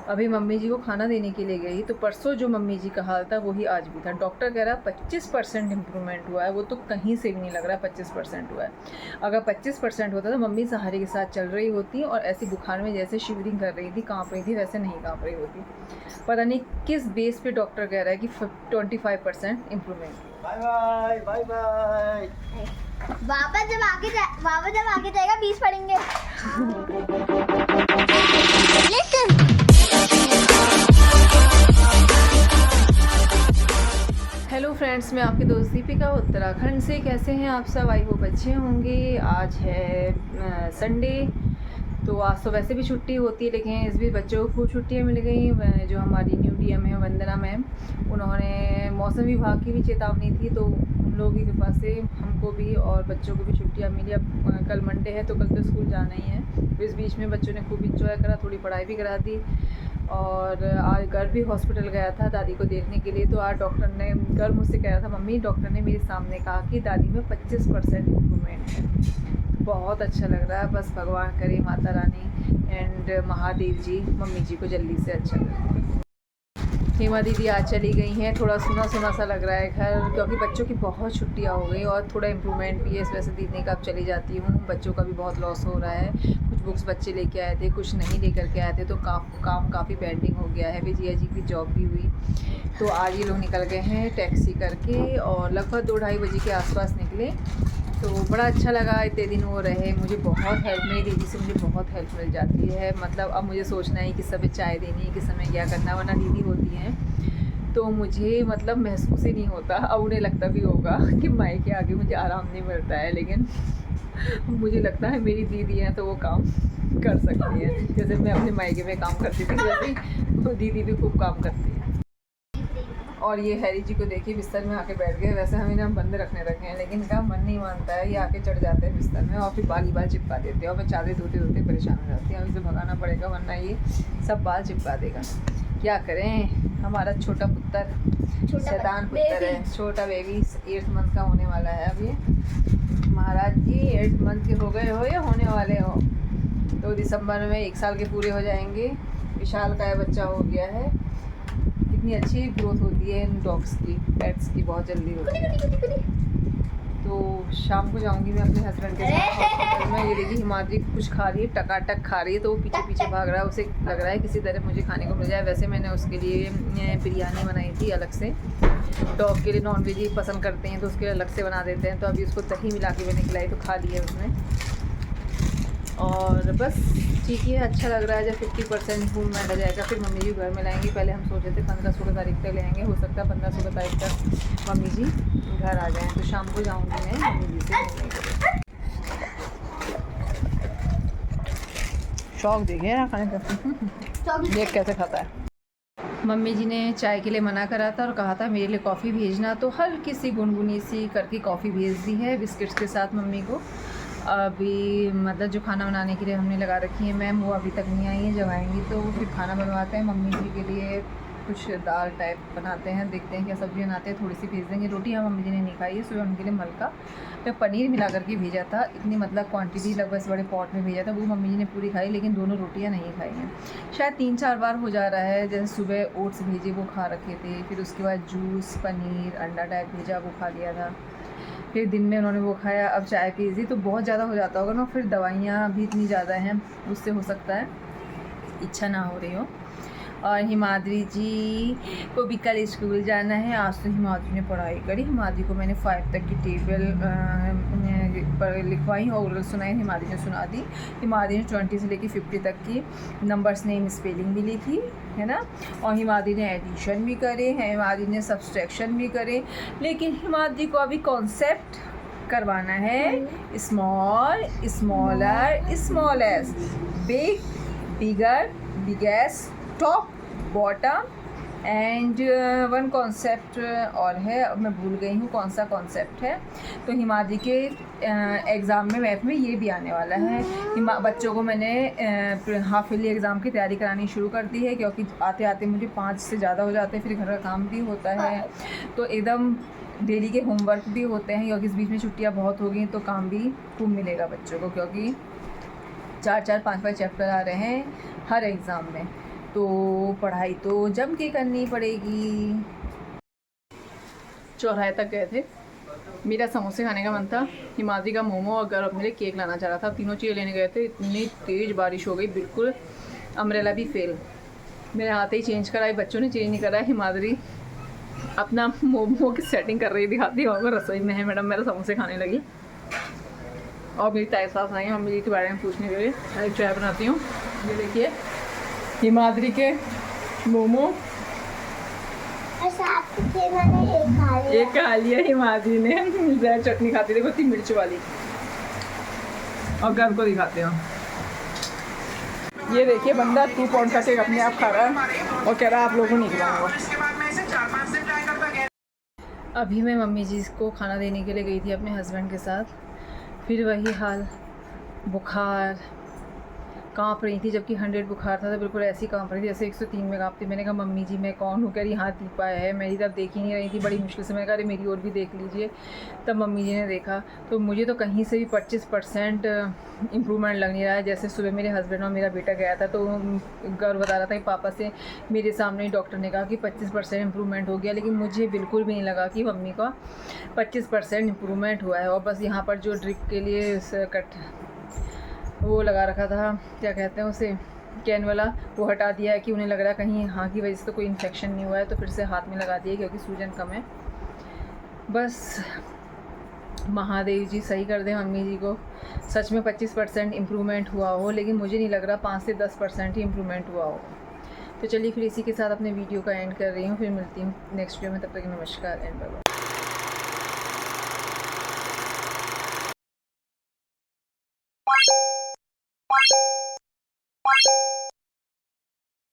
अभी मम्मी जी को खाना देने के लिए गई तो परसों जो मम्मी जी का हाल था वही आज भी था। डॉक्टर कह रहा 25% इम्प्रूवमेंट हुआ है, वो तो कहीं से भी नहीं लग रहा 25% हुआ है। अगर 25% होता तो मम्मी सहारे के साथ चल रही होती और ऐसी बुखार में जैसे शिवरिंग कर रही थी, काँप रही थी, वैसे नहीं काँप रही होती। पता नहीं किस बेस पे डॉक्टर कह रहा है कि 25% improvement. Bye bye bye bye. बाबा जब आगे जाएगा 20 पढ़ेंगे। हेलो फ्रेंड्स, मैं आपकी दोस्त दीपिका उत्तराखंड से। कैसे हैं आप सब? आई होप अच्छे होंगे। आज है संडे, तो आज तो वैसे भी छुट्टी होती है, लेकिन इस बीच बच्चों को खूब छुट्टियां मिल गई। जो हमारी न्यू डीएम है वंदना मैम, उन्होंने मौसम विभाग की भी चेतावनी थी, तो उन लोगों की कृपा से हमको भी और बच्चों को भी छुट्टियां मिली। अब कल मंडे है तो कल तो स्कूल जाना ही है। तो इस बीच में बच्चों ने खूब इंजॉय करा, थोड़ी पढ़ाई भी करा दी। और आज घर भी हॉस्पिटल गया था दादी को देखने के लिए। तो आज डॉक्टर ने घर मुझसे कह रहा था, मम्मी डॉक्टर ने मेरे सामने कहा कि दादी में 25% इम्प्रूवमेंट है। बहुत अच्छा लग रहा है। बस भगवान करे, Mata Rani and Mahadev ji mummy जी को जल्दी से अच्छा करें। हेमा दीदी आज चली गई हैं। थोड़ा सुना सुना सा लग रहा है घर, क्योंकि बच्चों की बहुत छुट्टियां हो गई और थोड़ा इम्प्रूवमेंट भी है। इस वजह से दीदी का अब चली जाती हूँ। बच्चों का भी बहुत लॉस हो रहा है। कुछ बुक्स बच्चे लेके आए थे, कुछ नहीं लेकर के आए थे, तो काम काफ़ी पेंडिंग हो गया है। विजया जी की जॉब भी हुई, तो आज ये लोग निकल गए हैं टैक्सी करके और लगभग 2-2:30 बजे के आसपास निकले। तो बड़ा अच्छा लगा, इतने दिन वो रहे। मुझे बहुत हेल्प, मेरी दीदी से मुझे बहुत हेल्प मिल जाती है। मतलब अब मुझे सोचना है किस समय चाय देनी है, किस समय क्या करना, वरना दीदी होती हैं तो मुझे मतलब महसूस ही नहीं होता। अब उन्हें लगता भी होगा कि माई के आगे मुझे आराम नहीं मिलता है, लेकिन मुझे लगता है मेरी दीदी हैं तो वो काम कर सकती हैं। जैसे मैं अपने मायके में काम करती थी, वैसे वो दीदी भी खूब काम करती है। और ये हैरी जी को देखिए बिस्तर में आके बैठ गए। वैसे हम इन्हें बंद रखने रखे हैं, लेकिन इनका मन नहीं मानता है। ये आके चढ़ जाते हैं बिस्तर में और फिर बाल चिपका देते हैं और मैं चादर धोते धोते परेशान हो जाती हूँ। इसे भगाना पड़ेगा, वरना ये सब बाल चिपका देगा। क्या करें, हमारा छोटा पुत्र शैतान पुत्र है, छोटा बेबी 8th मंथ का होने वाला है। अब ये महाराज जी 8th मंथ के हो गए हो या होने वाले हो, तो दिसंबर में 1 साल के पूरे हो जाएंगे। विशाल का बच्चा हो गया है। कितनी अच्छी ग्रोथ होती है इन डॉग्स की, पेट्स की, बहुत जल्दी होती है। तो शाम को जाऊंगी मैं अपने हस्बैंड के साथ हॉस्पिटल में। ये देखिए हिमाद्री कुछ खा रही है, टकाटक खा रही है, तो वो पीछे पीछे भाग रहा है। उसे लग रहा है किसी तरह मुझे खाने को मिल जाए। वैसे मैंने उसके लिए बिरयानी बनाई थी अलग से। डॉग के लिए नॉनवेज ही पसंद करते हैं तो उसके लिए अलग से बना देते हैं। तो अभी उसको दही मिला के मैंने खिलाई, तो खा लिया उसने। और बस ठीक है, अच्छा लग रहा है। जब 50% इम्प्रूवमेंट आ जाएगा फिर मम्मी जी घर में लाएंगे। पहले हम सोचे थे 15-16 तारीख तक ले आएंगे, हो सकता है 15-16 तारीख तक मम्मी जी घर आ जाएं। तो शाम को जाऊंगी मैं मम्मी जी से मिलने के लिए। शौक देखे ना खाने का, देख कैसे खाता है। मम्मी जी ने चाय के लिए मना करा था और कहा था मेरे लिए कॉफ़ी भेजना, तो हल्की सी गुनगुनी सी करके कॉफ़ी भेज दी है बिस्किट्स के साथ मम्मी को। अभी मतलब जो खाना बनाने के लिए हमने लगा रखी है मैम, वो अभी तक नहीं आई है। जब आएंगी तो फिर खाना बनवाते हैं। मम्मी जी के लिए कुछ दाल टाइप बनाते हैं, देखते हैं क्या सब्ज़ी बनाते हैं, थोड़ी सी भेज देंगे। रोटी हम मम्मी जी ने नहीं खाई है, सुबह उनके लिए मलका मैं पनीर मिला करके भेजा था। इतनी मतलब क्वांटिटी लगभग इस बड़े पॉट में भेजा था, वो मम्मी जी ने पूरी खाई, लेकिन दोनों रोटियां नहीं खाई हैं। शायद 3-4 बार हो जा रहा है। जैसे सुबह ओट्स भेजे, वो खा रखे थे, फिर उसके बाद जूस, पनीर, अंडा टाइप भेजा, वो खा लिया था। फिर दिन में उन्होंने वो खाया, अब चाय पी दी, तो बहुत ज़्यादा हो जाता होगा ना। फिर दवाइयाँ भी इतनी ज़्यादा हैं, उससे हो सकता है इच्छा ना हो रही हो। और हिमाद्री जी को भी कल स्कूल जाना है। आज तो हिमाद्री ने पढ़ाई करी। हिमाद्री को मैंने 5 तक की टेबल पर लिखवाई और सुनाई, हिमाद्री ने सुना दी। हिमाद्री ने 20 से लेकर 50 तक की नंबर्स नेम स्पेलिंग भी लिखी है ना। और हिमाद्री ने एडिशन भी करे, हिमाद्री ने सब्सट्रैक्शन भी करे। लेकिन हिमाद्री को अभी कॉन्सेप्ट करवाना है। Small, smaller, smallest, big, bigger, biggest, top, bottom and one concept और है, अब मैं भूल गई हूँ कौन सा कॉन्सेप्ट है। तो हिमाद्री के एग्ज़ाम में मैथ में ये भी आने वाला है। बच्चों को मैंने हाफ ईयरली एग्ज़ाम की तैयारी करानी शुरू कर दी है, क्योंकि आते आते मुझे 5 से ज़्यादा हो जाते हैं, फिर घर का काम भी होता है, तो एकदम डेली के होमवर्क भी होते हैं। क्योंकि इस बीच में छुट्टियाँ बहुत हो गई, तो काम भी खूब मिलेगा बच्चों को, क्योंकि 4-4, 5-5 चैप्टर आ रहे हैं हर एग्ज़ाम में। तो तो पढ़ाई तो जम के करनी पड़ेगी। चौराहे तक गए थे, मेरा समोसे खाने का मन था, हिमाद्री का मोमो और गौरव मेरे केक लाना चाह रहा था। तीनों चीज़ें लेने गए थे, इतनी तेज़ बारिश हो गई, बिल्कुल अम्ब्रेला भी फेल। मेरे हाथ ही चेंज कराए, बच्चों ने चेंज नहीं कराया। हिमाद्री अपना मोमो की सेटिंग कर रही दिखाती है, और रसोई में है मैडम मेरा समोसे खाने लगी। और मेरी ताई सास आई मम्मी जी के बारे में पूछने के लिए। एक चाय बनाती हूँ, ये देखिए हिमाद्री के मोमो, और साथ में मैंने एक खा लिया हिमाद्री ने। रेड चटनी खाती थी, इतनी मिर्च वाली। और घर को दिखाते हैं, ये देखिए बंदा 2 पाउंड का केक अपने आप खा रहा है और कह रहा है आप लोगों को नहीं खिलाऊंगा। अभी मैं मम्मी जी को खाना देने के लिए गई थी अपने हस्बैंड के साथ, फिर वही हाल, बुखार, कांप रही थी, जबकि 100 बुखार था तो बिल्कुल ऐसी कांप रही थी जैसे 103 में कांपती। मैंने कहा मम्मी जी मैं कौन हूँ, कह रही हाँ दीपा है। मेरी तरफ देख ही नहीं रही थी, बड़ी मुश्किल से मैंने कहा अरे मेरी ओर भी देख लीजिए। तब मम्मी जी ने देखा तो मुझे तो कहीं से भी 25% इम्प्रूवमेंट लग नहीं रहा है। जैसे सुबह मेरे हस्बैंड और मेरा बेटा गया था तो गौरव बता रहा था कि पापा से मेरे सामने ही डॉक्टर ने कहा कि 25% इम्प्रूवमेंट हो गया, लेकिन मुझे बिल्कुल भी नहीं लगा कि मम्मी का 25% इम्प्रूवमेंट हुआ है। और बस यहाँ पर जो ड्रिप के लिए वो लगा रखा था, क्या कहते हैं उसे, कैन वाला, वो हटा दिया है कि उन्हें लग रहा है कहीं हाँ की वजह से तो कोई इन्फेक्शन नहीं हुआ है, तो फिर से हाथ में लगा दिया क्योंकि सूजन कम है। बस महादेव जी सही कर दें मम्मी जी को, सच में 25% इम्प्रूवमेंट हुआ हो, लेकिन मुझे नहीं लग रहा 5 से 10% ही इम्प्रूवमेंट हुआ हो। तो चलिए फिर इसी के साथ अपने वीडियो का एंड कर रही हूँ, फिर मिलती हूँ नेक्स्ट वीडियो में, तब तक नमस्कार एंड बाय बाय।